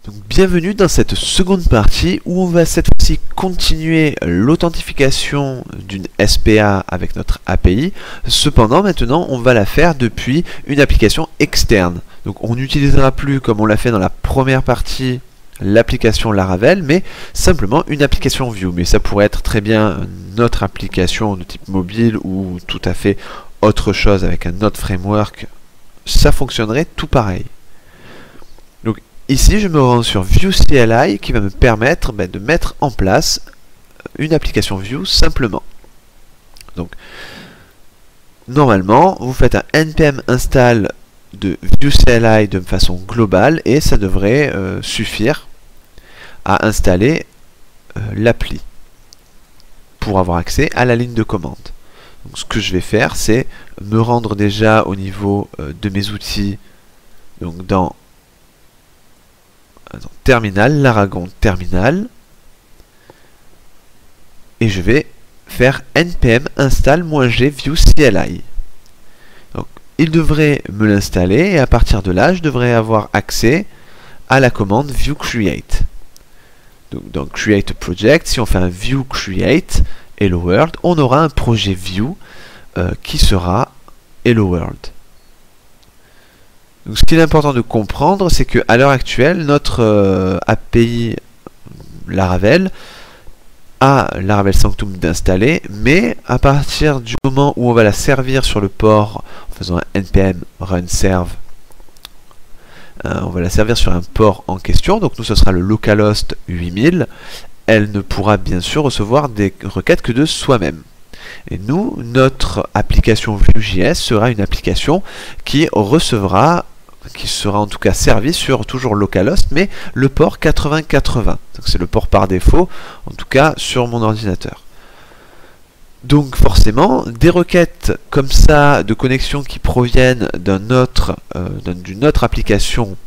Donc, bienvenue dans cette seconde partie où on va cette fois-ci continuer l'authentification d'une SPA avec notre API. Cependant, maintenant, on va la faire depuis une application externe. Donc, on n'utilisera plus, comme on l'a fait dans la première partie, l'application Laravel, mais simplement une application Vue. Mais ça pourrait être très bien notre application de type mobile ou tout à fait autre chose avec un autre framework. Ça fonctionnerait tout pareil. Donc ici, je me rends sur Vue CLI qui va me permettre de mettre en place une application Vue simplement. Donc, normalement, vous faites un npm install de Vue CLI de façon globale et ça devrait suffire à installer l'appli pour avoir accès à la ligne de commande. Donc, ce que je vais faire, c'est me rendre déjà au niveau de mes outils, donc dans Terminal, Laragon Terminal, et je vais faire npm install-g Vue CLI. Donc, il devrait me l'installer et à partir de là, je devrais avoir accès à la commande Vue create. Donc, dans create a project, si on fait un Vue create hello world, on aura un projet Vue qui sera hello world. Donc, ce qu'il est important de comprendre, c'est qu'à l'heure actuelle, notre API Laravel a Laravel Sanctum d'installer, mais à partir du moment où on va la servir sur le port en faisant un npm run serve, on va la servir sur un port en question, donc nous ce sera le localhost 8000, elle ne pourra bien sûr recevoir des requêtes que de soi-même. Et nous, notre application Vue.js sera une application qui recevra, qui sera en tout cas servie sur toujours localhost, mais le port 8080. C'est le port par défaut, en tout cas sur mon ordinateur. Donc forcément, des requêtes comme ça de connexion qui proviennent d'une autre application,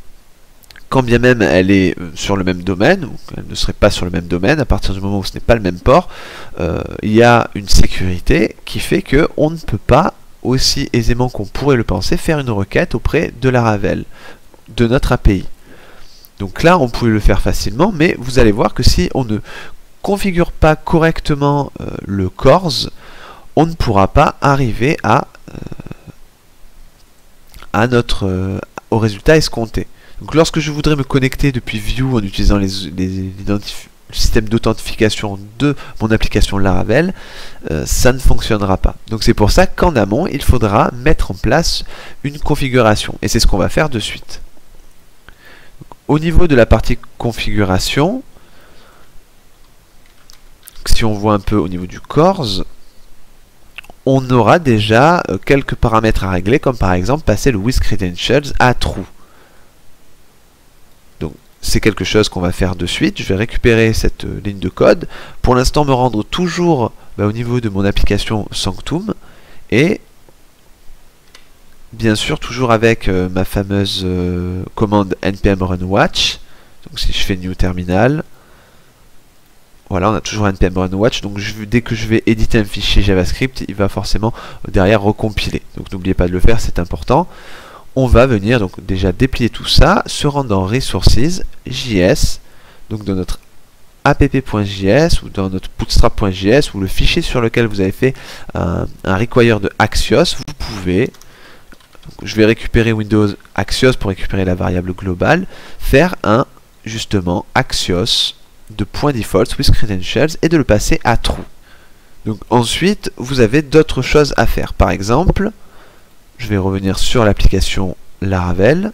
quand bien même elle est sur le même domaine, ou elle ne serait pas sur le même domaine, à partir du moment où ce n'est pas le même port, il y a une sécurité qui fait qu'on ne peut pas, aussi aisément qu'on pourrait le penser, faire une requête auprès de Laravel, de notre API. Donc là, on pouvait le faire facilement, mais vous allez voir que si on ne configure pas correctement le CORS, on ne pourra pas arriver au résultat escompté. Donc lorsque je voudrais me connecter depuis Vue en utilisant le système d'authentification de mon application Laravel, ça ne fonctionnera pas. Donc c'est pour ça qu'en amont, il faudra mettre en place une configuration. Et c'est ce qu'on va faire de suite. Au niveau de la partie configuration, si on voit un peu au niveau du CORS, on aura déjà quelques paramètres à régler, comme par exemple passer le withCredentials à true. Donc c'est quelque chose qu'on va faire de suite. Je vais récupérer cette ligne de code. Pour l'instant, me rendre toujours au niveau de mon application Sanctum. Et bien sûr, toujours avec ma fameuse commande npm run watch. Donc si je fais new terminal, voilà, on a toujours npm run watch. Donc dès que je vais éditer un fichier JavaScript, il va forcément derrière recompiler. Donc n'oubliez pas de le faire, c'est important. On va venir donc déjà déplier tout ça, se rendre dans Resources, JS, donc dans notre app.js ou dans notre bootstrap.js ou le fichier sur lequel vous avez fait un require de Axios, vous pouvez, donc je vais récupérer Windows Axios pour récupérer la variable globale, faire un justement Axios de .default with credentials et de le passer à true. Donc ensuite, vous avez d'autres choses à faire. Par exemple, je vais revenir sur l'application Laravel.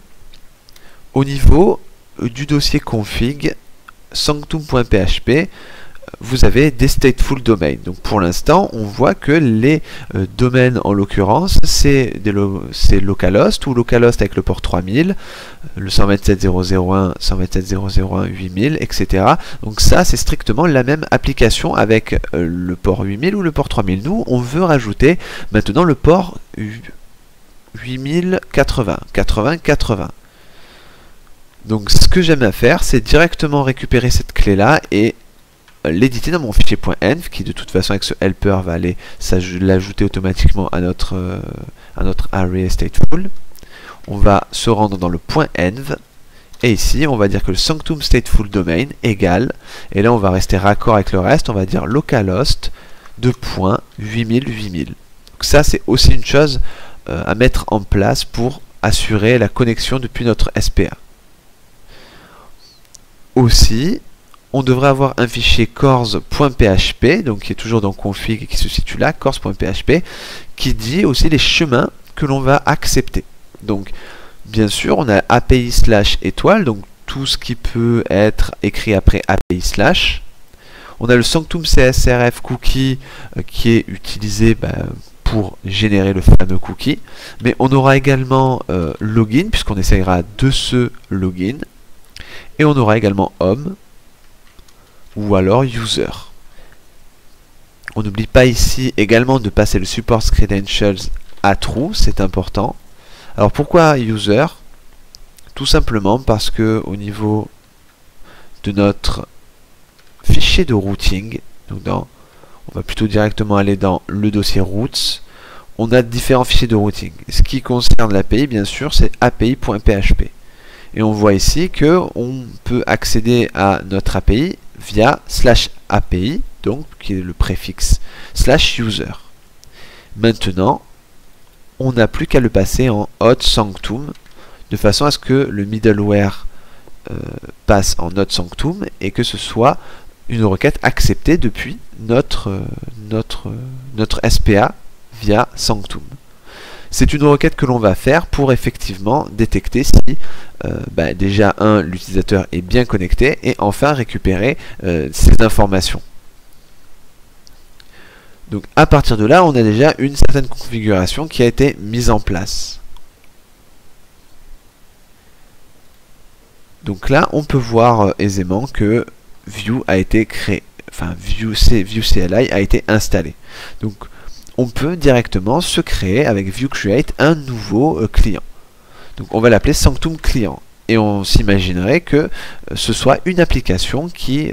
Au niveau du dossier config sanctum.php, vous avez des stateful domains. Donc pour l'instant, on voit que les domaines en l'occurrence, c'est localhost ou localhost avec le port 3000, le 127.0.0.1, 127.0.0.1, 8000, etc. Donc ça, c'est strictement la même application avec le port 8000 ou le port 3000. Nous, on veut rajouter maintenant le port 8080, 8080. Donc ce que j'aime à faire, c'est directement récupérer cette clé là et l'éditer dans mon fichier .env qui de toute façon avec ce helper va aller l'ajouter automatiquement à notre array stateful. On va se rendre dans le .env Et ici, on va dire que le sanctum stateful domain égale, et là on va rester raccord avec le reste, on va dire localhost de point 8000. Donc ça, c'est aussi une chose à mettre en place pour assurer la connexion depuis notre SPA. Aussi, on devrait avoir un fichier cors.php, donc qui est toujours dans config et qui se situe là, cors.php, qui dit aussi les chemins que l'on va accepter. Donc, bien sûr, on a API /étoile, donc tout ce qui peut être écrit après API /. On a le sanctum CSRF cookie qui est utilisé pour générer le fameux cookie. Mais on aura également login, puisqu'on essayera de ce login. Et on aura également home ou alors user. On n'oublie pas ici également de passer le support credentials à true, c'est important. Alors pourquoi user? Tout simplement parce que au niveau de notre fichier de routing, donc on va plutôt directement aller dans le dossier routes, on a différents fichiers de routing. Ce qui concerne l'API, bien sûr, c'est api.php. Et on voit ici que on peut accéder à notre API via /API, donc qui est le préfixe /user. Maintenant, on n'a plus qu'à le passer en hot sanctum, de façon à ce que le middleware passe en hot sanctum et que ce soit une requête acceptée depuis notre SPA via sanctum. C'est une requête que l'on va faire pour effectivement détecter si déjà l'utilisateur est bien connecté et enfin récupérer ces informations. Donc à partir de là, on a déjà une certaine configuration qui a été mise en place. Donc là, on peut voir aisément que Vue a été créé, enfin Vue CLI a été installé. Donc on peut directement se créer avec Vue Create un nouveau client. Donc on va l'appeler Sanctum Client. Et on s'imaginerait que ce soit une application qui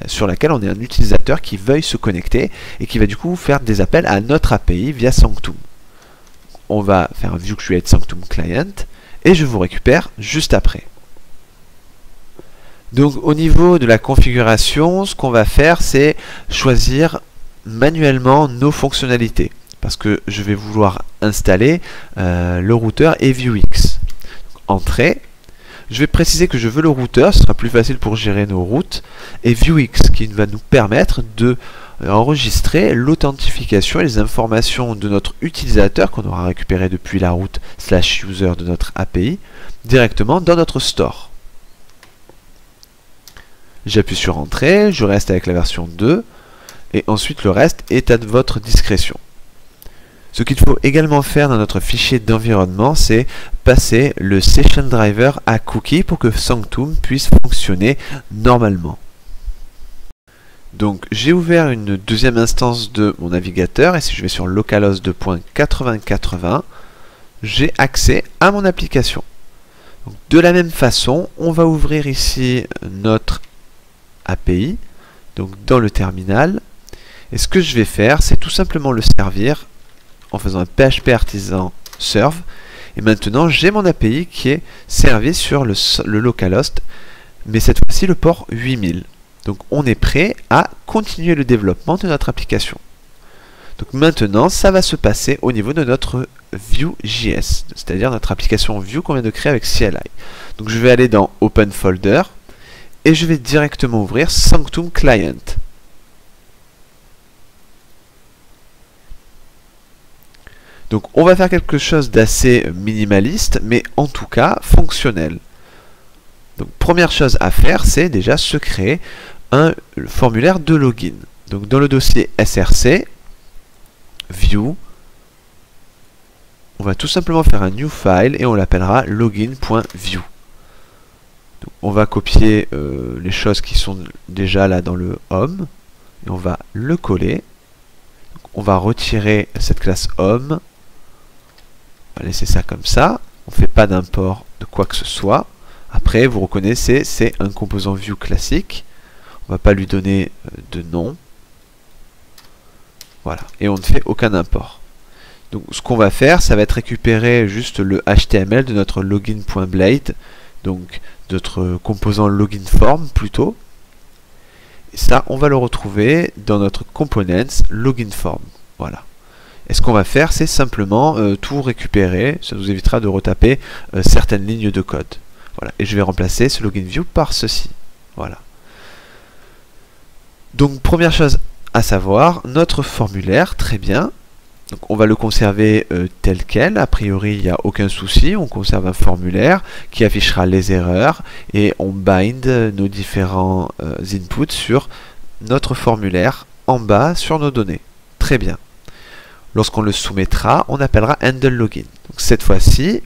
sur laquelle on est un utilisateur qui veuille se connecter et qui va du coup faire des appels à notre API via Sanctum. On va faire un Vue Create Sanctum Client et je vous récupère juste après. Donc au niveau de la configuration, ce qu'on va faire, c'est choisir manuellement nos fonctionnalités parce que je vais vouloir installer le routeur et Vuex. Entrée. Je vais préciser que je veux le routeur, ce sera plus facile pour gérer nos routes, et Vuex qui va nous permettre de enregistrer l'authentification et les informations de notre utilisateur qu'on aura récupéré depuis la route /user de notre API directement dans notre store. J'appuie sur Entrée, je reste avec la version 2 et ensuite le reste est à votre discrétion. Ce qu'il faut également faire dans notre fichier d'environnement, c'est passer le Session Driver à Cookie pour que Sanctum puisse fonctionner normalement. Donc j'ai ouvert une deuxième instance de mon navigateur et si je vais sur localhost 2.8080, j'ai accès à mon application. Donc, de la même façon, on va ouvrir ici notre API, donc dans le terminal. Et ce que je vais faire, c'est tout simplement le servir en faisant un PHP artisan serve. Et maintenant, j'ai mon API qui est servi sur le localhost, mais cette fois-ci le port 8000. Donc on est prêt à continuer le développement de notre application. Donc maintenant, ça va se passer au niveau de notre Vue.js, c'est-à-dire notre application Vue qu'on vient de créer avec CLI. Donc je vais aller dans Open Folder et je vais directement ouvrir Sanctum Client. Donc on va faire quelque chose d'assez minimaliste, mais en tout cas fonctionnel. Donc première chose à faire, c'est déjà se créer un formulaire de login. Donc dans le dossier src, Vue, on va tout simplement faire un new file et on l'appellera login.vue. On va copier les choses qui sont déjà là dans le home et on va le coller. Donc, on va retirer cette classe home. On va laisser ça comme ça. On ne fait pas d'import de quoi que ce soit. Après, vous reconnaissez, c'est un composant Vue classique. On ne va pas lui donner de nom. Voilà. Et on ne fait aucun import. Donc ce qu'on va faire, ça va être récupérer juste le HTML de notre login.blade, donc notre composant login form plutôt. Et ça, on va le retrouver dans notre components login form. Voilà. Et ce qu'on va faire, c'est simplement tout récupérer. Ça nous évitera de retaper certaines lignes de code. Voilà. Et je vais remplacer ce login view par ceci. Voilà. Donc première chose à savoir, notre formulaire, très bien. Donc on va le conserver tel quel, a priori il n'y a aucun souci, on conserve un formulaire qui affichera les erreurs et on bind nos différents inputs sur notre formulaire en bas sur nos données. Très bien. Lorsqu'on le soumettra, on appellera handleLogin. Donc cette fois-ci,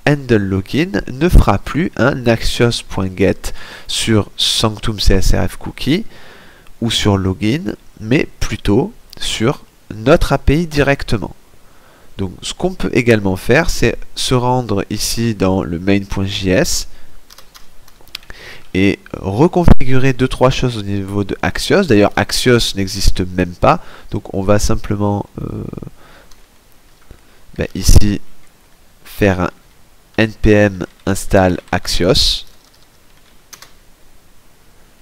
handleLogin ne fera plus un axios.get sur sanctum CSRF cookie ou sur login, mais plutôt sur notre API directement. Donc ce qu'on peut également faire, c'est se rendre ici dans le main.js et reconfigurer 2-3 choses au niveau de Axios. D'ailleurs Axios n'existe même pas, donc on va simplement ici faire un npm install Axios,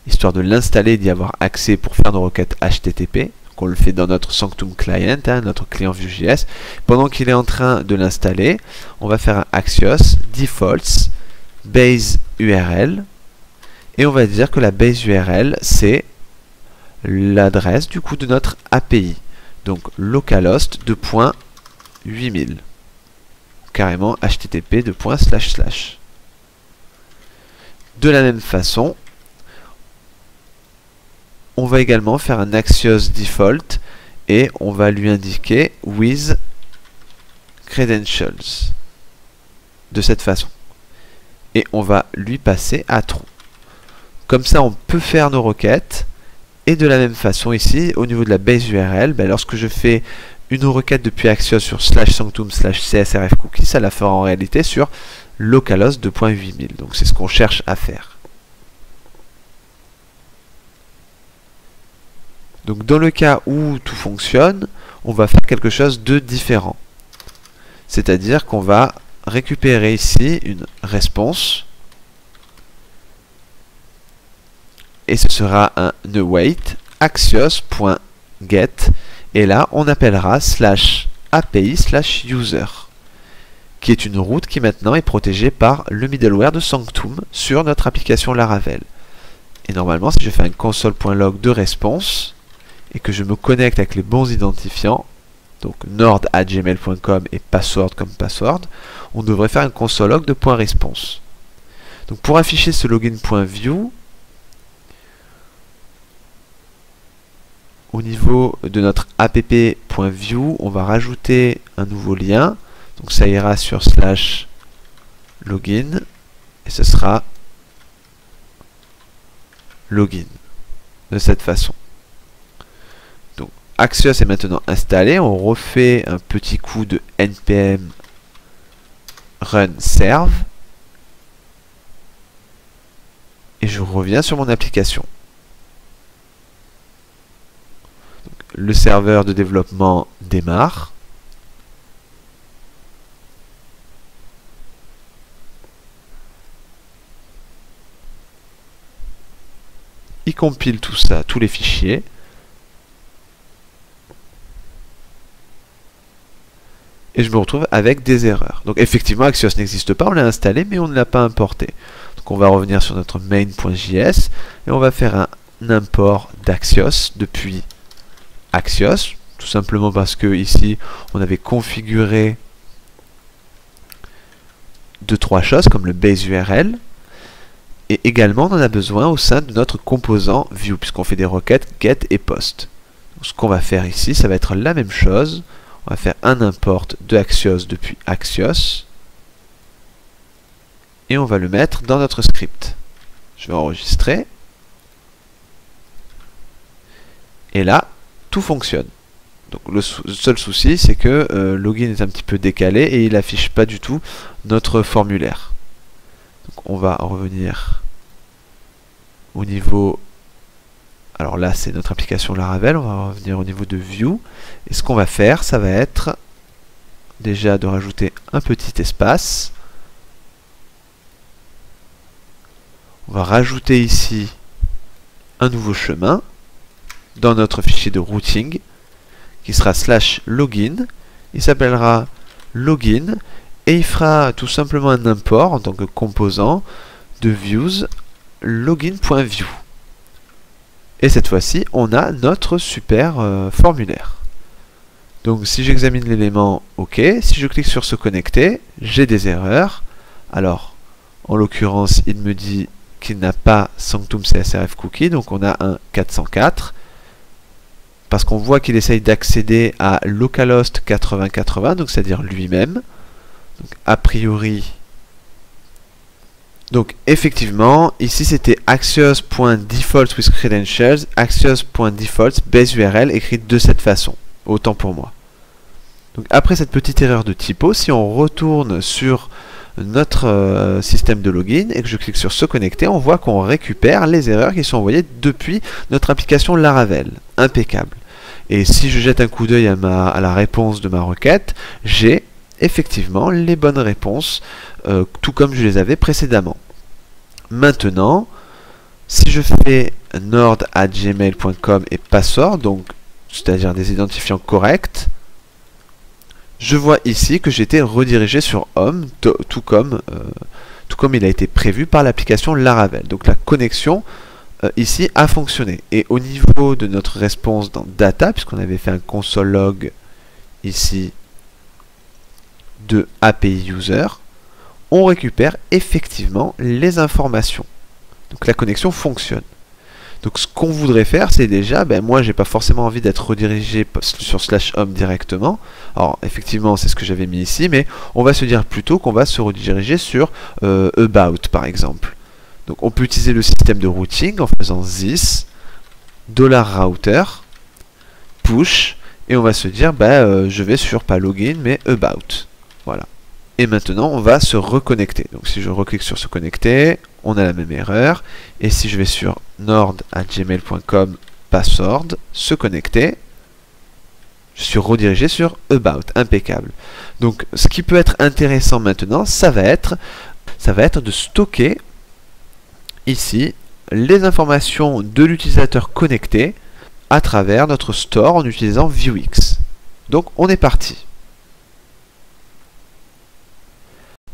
histoire de l'installer et d'y avoir accès pour faire nos requêtes HTTP. On le fait dans notre Sanctum Client, notre client Vue.js. Pendant qu'il est en train de l'installer, on va faire un Axios defaults base URL et on va dire que la base URL c'est l'adresse du coup de notre API. Donc localhost 2.8000. Carrément http : // De la même façon, on va également faire un Axios default et on va lui indiquer with credentials de cette façon. Et on va lui passer à true. Comme ça, on peut faire nos requêtes. Et de la même façon ici, au niveau de la base URL, lorsque je fais une requête depuis Axios sur /sanctum/csrf cookie, ça la fera en réalité sur localhost 2.8000. Donc c'est ce qu'on cherche à faire. Donc dans le cas où tout fonctionne, on va faire quelque chose de différent. C'est-à-dire qu'on va récupérer ici une response et ce sera un await axios.get et là on appellera /api/user qui est une route qui maintenant est protégée par le middleware de Sanctum sur notre application Laravel. Et normalement si je fais un console.log de response et que je me connecte avec les bons identifiants, donc nord@gmail.com et password comme password, on devrait faire un console log de .response. Donc pour afficher ce login.view, au niveau de notre app.view, on va rajouter un nouveau lien. Donc ça ira sur /login et ce sera login de cette façon. Donc Axios est maintenant installé. On refait un petit coup de npm run serve et je reviens sur mon application. Donc, le serveur de développement démarre. Il compile tout ça, tous les fichiers. Et je me retrouve avec des erreurs. Donc effectivement, Axios n'existe pas, on l'a installé, mais on ne l'a pas importé. Donc on va revenir sur notre main.js et on va faire un import d'Axios depuis Axios, tout simplement parce que ici, on avait configuré 2-3 choses comme le base URL. Et également, on en a besoin au sein de notre composant view, puisqu'on fait des requêtes get et post. Donc, ce qu'on va faire ici, ça va être la même chose. On va faire un import de Axios depuis Axios. Et on va le mettre dans notre script. Je vais enregistrer. Et là, tout fonctionne. Donc le seul souci, c'est que login est un petit peu décalé et il n'affiche pas du tout notre formulaire. Donc on va revenir au niveau, alors là c'est notre application Laravel, on va revenir au niveau de View, et ce qu'on va faire, ça va être déjà de rajouter un petit espace. On va rajouter ici un nouveau chemin dans notre fichier de routing qui sera /login. Il s'appellera login et il fera tout simplement un import en tant que composant de views login.view. Et cette fois-ci, on a notre super formulaire. Donc si j'examine l'élément, OK. Si je clique sur se connecter, j'ai des erreurs. Alors, en l'occurrence, il me dit qu'il n'a pas Sanctum CSRF Cookie, donc on a un 404. Parce qu'on voit qu'il essaye d'accéder à localhost 8080, donc c'est-à-dire lui-même. Donc a priori... Donc effectivement, ici c'était axios.default with credentials, axios.default base URL écrite de cette façon. Autant pour moi. Donc après cette petite erreur de typo, si on retourne sur notre système de login et que je clique sur se connecter, on voit qu'on récupère les erreurs qui sont envoyées depuis notre application Laravel. Impeccable. Et si je jette un coup d'œil à la réponse de ma requête, j'ai effectivement les bonnes réponses, tout comme je les avais précédemment. Maintenant, si je fais nord@gmail.com et password, donc c'est-à-dire des identifiants corrects, je vois ici que j'ai été redirigé sur Home, tout comme il a été prévu par l'application Laravel. Donc la connexion ici a fonctionné. Et au niveau de notre réponse dans Data, puisqu'on avait fait un console log ici de API User, on récupère effectivement les informations. Donc la connexion fonctionne. Donc ce qu'on voudrait faire, c'est déjà, moi j'ai pas forcément envie d'être redirigé sur /home directement. Alors effectivement c'est ce que j'avais mis ici, mais on va se dire plutôt qu'on va se rediriger sur about par exemple. Donc on peut utiliser le système de routing en faisant this $router push et on va se dire je vais sur pas login mais about. Voilà. Et maintenant on va se reconnecter. Donc si je reclique sur se connecter, on a la même erreur. Et si je vais sur nord@gmail.com password, se connecter, je suis redirigé sur about. Impeccable. Donc ce qui peut être intéressant maintenant, ça va être de stocker ici les informations de l'utilisateur connecté à travers notre store en utilisant Vuex. Donc on est parti.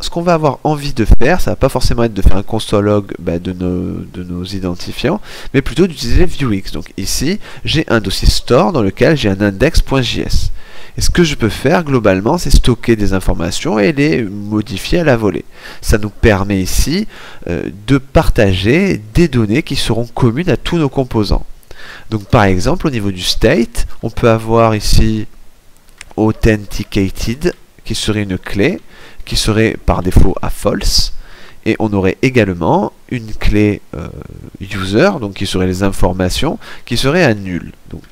Ce qu'on va avoir envie de faire, ça va pas forcément être de faire un console log de nos identifiants, mais plutôt d'utiliser Vuex. Donc ici, j'ai un dossier store dans lequel j'ai un index.js. Et ce que je peux faire globalement, c'est stocker des informations et les modifier à la volée. Ça nous permet ici de partager des données qui seront communes à tous nos composants. Donc par exemple, au niveau du state, on peut avoir ici authenticated, qui serait une clé, qui serait par défaut à false, et on aurait également une clé user, donc qui serait les informations, qui serait à nul. Donc,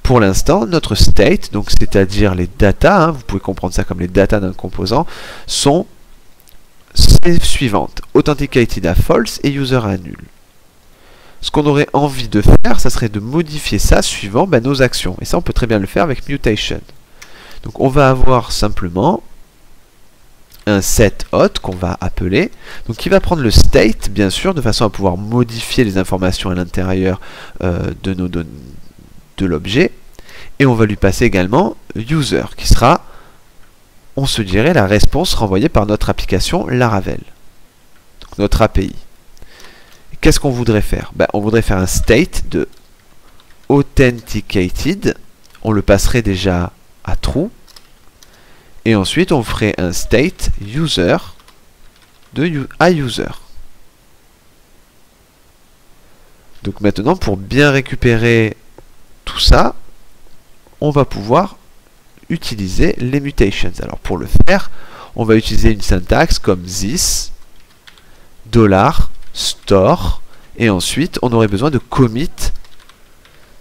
pour l'instant, notre state, donc c'est-à-dire les data, vous pouvez comprendre ça comme les data d'un composant, sont ces suivantes: authenticated à false et user à nul. Ce qu'on aurait envie de faire, ça serait de modifier ça suivant nos actions, et ça on peut très bien le faire avec mutation. Donc on va avoir simplement un set hot qu'on va appeler, donc qui va prendre le state bien sûr de façon à pouvoir modifier les informations à l'intérieur de l'objet, et on va lui passer également user qui sera, on se dirait, la réponse renvoyée par notre application Laravel, donc notre API. Qu'est-ce qu'on voudrait faire? On voudrait faire un state de authenticated, on le passerait déjà à true. Et ensuite, on ferait un state user à user. Donc maintenant, pour bien récupérer tout ça, on va pouvoir utiliser les mutations. Alors pour le faire, on va utiliser une syntaxe comme this, $store, et ensuite, on aurait besoin de commit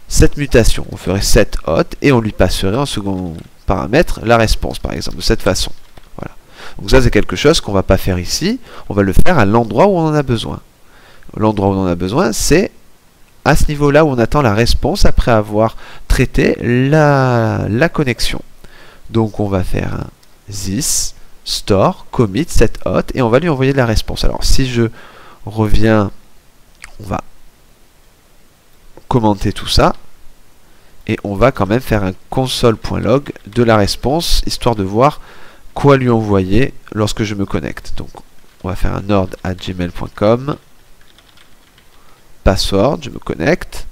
cette mutation. On ferait set hot et on lui passerait en second paramètre la réponse, par exemple, de cette façon. Voilà. Donc ça, c'est quelque chose qu'on ne va pas faire ici, on va le faire à l'endroit où on en a besoin. L'endroit où on en a besoin, c'est à ce niveau-là où on attend la réponse après avoir traité la connexion. Donc on va faire un this store commit set hot et on va lui envoyer de la réponse. Alors si je reviens, on va commenter tout ça et on va quand même faire un console.log de la réponse histoire de voir quoi lui envoyer lorsque je me connecte. Donc on va faire un nord@gmail.com, password, je me connecte.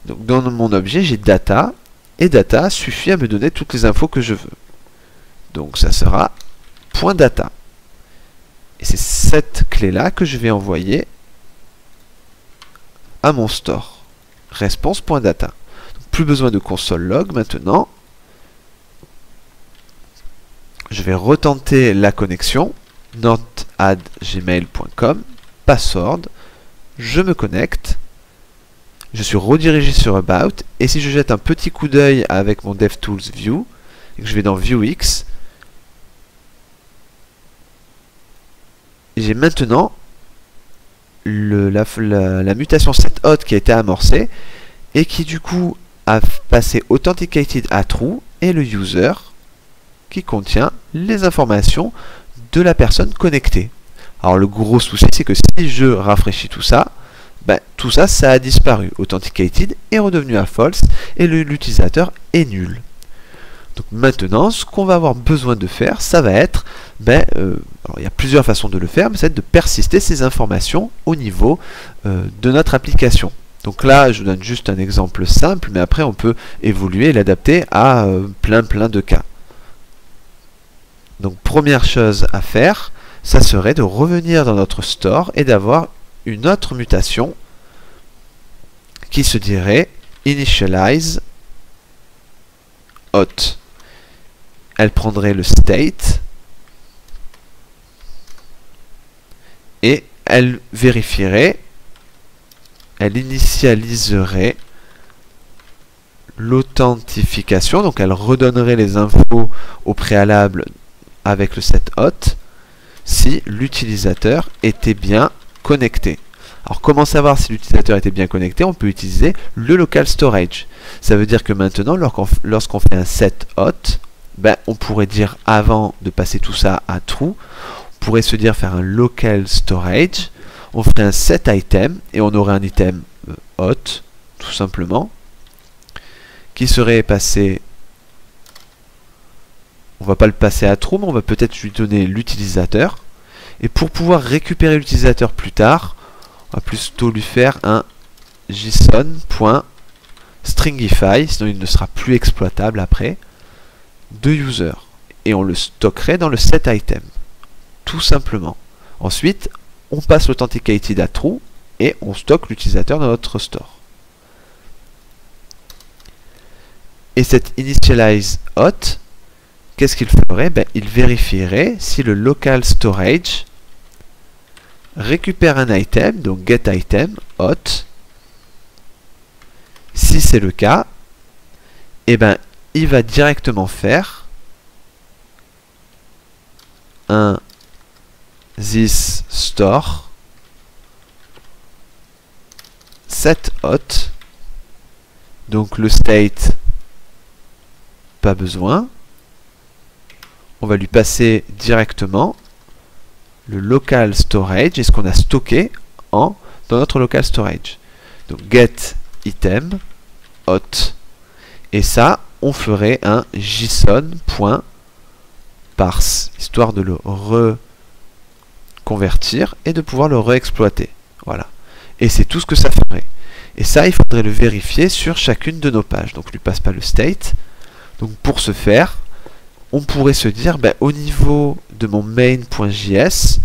Donc dans mon objet j'ai data et data suffit à me donner toutes les infos que je veux. Donc ça sera .data. Et c'est cette clé là que je vais envoyer à mon store. Response.data. Plus besoin de console log maintenant. Je vais retenter la connexion. nord@gmail.com, password. Je me connecte. Je suis redirigé sur About. Et si je jette un petit coup d'œil avec mon DevTools View, et que je vais dans ViewX, j'ai maintenant la mutation setHot qui a été amorcée et qui du coup a passé Authenticated à True et le user qui contient les informations de la personne connectée. Alors le gros souci c'est que si je rafraîchis tout ça, tout ça, ça a disparu. Authenticated est redevenu à false et l'utilisateur est nul. Donc maintenant, ce qu'on va avoir besoin de faire, ça va être, alors il y a plusieurs façons de le faire, mais ça va être de persister ces informations au niveau de notre application. Donc là, je vous donne juste un exemple simple, mais après on peut évoluer et l'adapter à plein de cas. Donc première chose à faire, ça serait de revenir dans notre store et d'avoir une autre mutation qui se dirait initialize hot. Elle prendrait le state et elle vérifierait, elle initialiserait l'authentification, donc elle redonnerait les infos au préalable avec le set hot si l'utilisateur était bien connecté. Alors comment savoir si l'utilisateur était bien connecté? On peut utiliser le local storage. Ça veut dire que maintenant, lorsqu'on fait un set hot, on pourrait dire avant de passer tout ça à true, on pourrait se dire faire un local storage, on ferait un set item et on aurait un item hot, tout simplement, qui serait passé, on va pas le passer à true, mais on va peut-être lui donner l'utilisateur. Et pour pouvoir récupérer l'utilisateur plus tard, on va plutôt lui faire un json.stringify, sinon il ne sera plus exploitable après, de user. Et on le stockerait dans le set item. Tout simplement. Ensuite, on passe l'authenticated à true et on stocke l'utilisateur dans notre store. Et cette initialize hot, qu'est-ce qu'il ferait? Il vérifierait si le local storage récupère un item, donc get item hot. Si c'est le cas, il va directement faire un this store set hot. Donc le state, pas besoin. On va lui passer directement le local storage et ce qu'on a stocké dans notre local storage. Donc get item hot. Et ça, on ferait un json.parse, histoire de le reconvertir et de pouvoir le réexploiter. Voilà. Et c'est tout ce que ça ferait. Et ça, il faudrait le vérifier sur chacune de nos pages. Donc, on ne lui passe pas le state. Donc, pour ce faire, on pourrait se dire, au niveau de mon main.js,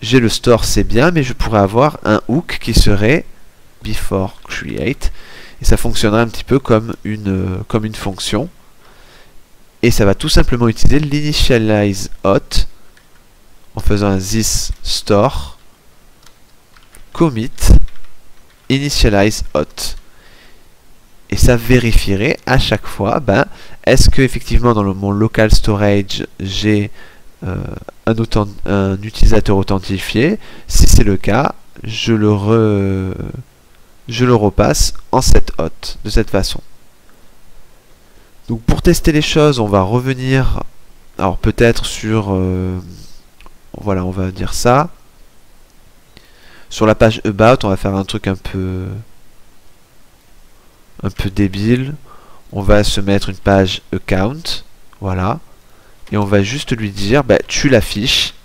j'ai le store, c'est bien, mais je pourrais avoir un hook qui serait before create. Et ça fonctionnerait un petit peu comme une fonction. Et ça va tout simplement utiliser l'initialize hot en faisant un this store commit initialize hot. Et ça vérifierait à chaque fois, est-ce que effectivement dans mon local storage j'ai un utilisateur authentifié. Si c'est le cas, je le repasse en set hot de cette façon. Donc pour tester les choses, on va revenir, alors peut-être sur, voilà, on va dire ça. Sur la page About, on va faire un truc un peu débile. On va se mettre une page Account, voilà. Et on va juste lui dire, bah, tu l'affiches.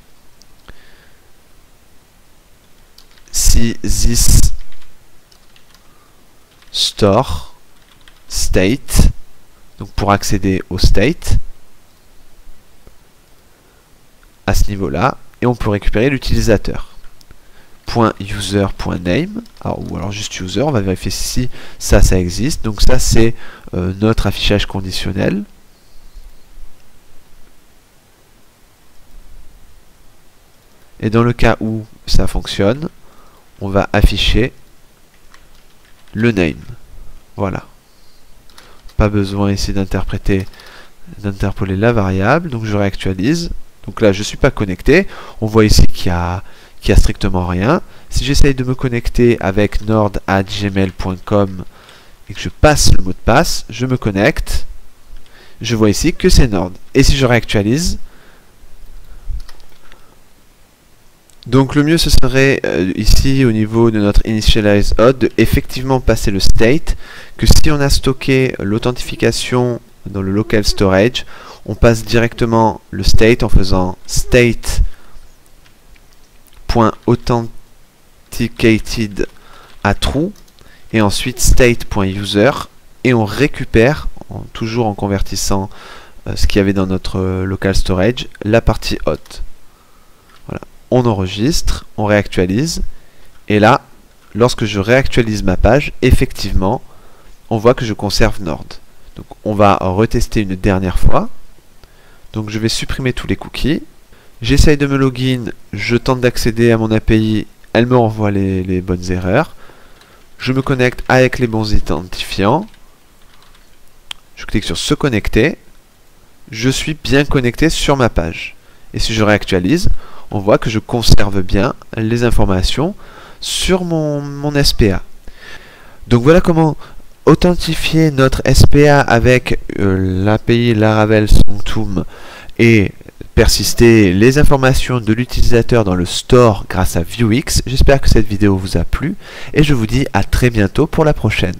Si this store state, donc pour accéder au state, à ce niveau-là, et on peut récupérer l'utilisateur. .user.name, ou alors juste user, on va vérifier si ça existe. Donc ça c'est notre affichage conditionnel. Et dans le cas où ça fonctionne, on va afficher le name. Voilà. Pas besoin ici d'interpoler la variable. Donc je réactualise. Donc là je ne suis pas connecté. On voit ici qu'il y a strictement rien. Si j'essaye de me connecter avec nord@gmail.com et que je passe le mot de passe, je me connecte. Je vois ici que c'est Nord. Et si je réactualise, donc le mieux ce serait ici au niveau de notre initialize hot de effectivement passer le state, que si on a stocké l'authentification dans le local storage, on passe directement le state en faisant state.authenticated à true et ensuite state.user et on récupère, toujours en convertissant ce qu'il y avait dans notre local storage, la partie hot. Voilà. On enregistre, on réactualise, et là, lorsque je réactualise ma page, effectivement, on voit que je conserve Nord. Donc on va retester une dernière fois. Donc je vais supprimer tous les cookies. J'essaye de me login, je tente d'accéder à mon API, elle me renvoie les bonnes erreurs. Je me connecte avec les bons identifiants. Je clique sur se connecter. Je suis bien connecté sur ma page. Et si je réactualise, on voit que je conserve bien les informations sur mon SPA. Donc voilà comment authentifier notre SPA avec l'API Laravel Sanctum et persister les informations de l'utilisateur dans le store grâce à Vuex. J'espère que cette vidéo vous a plu et je vous dis à très bientôt pour la prochaine.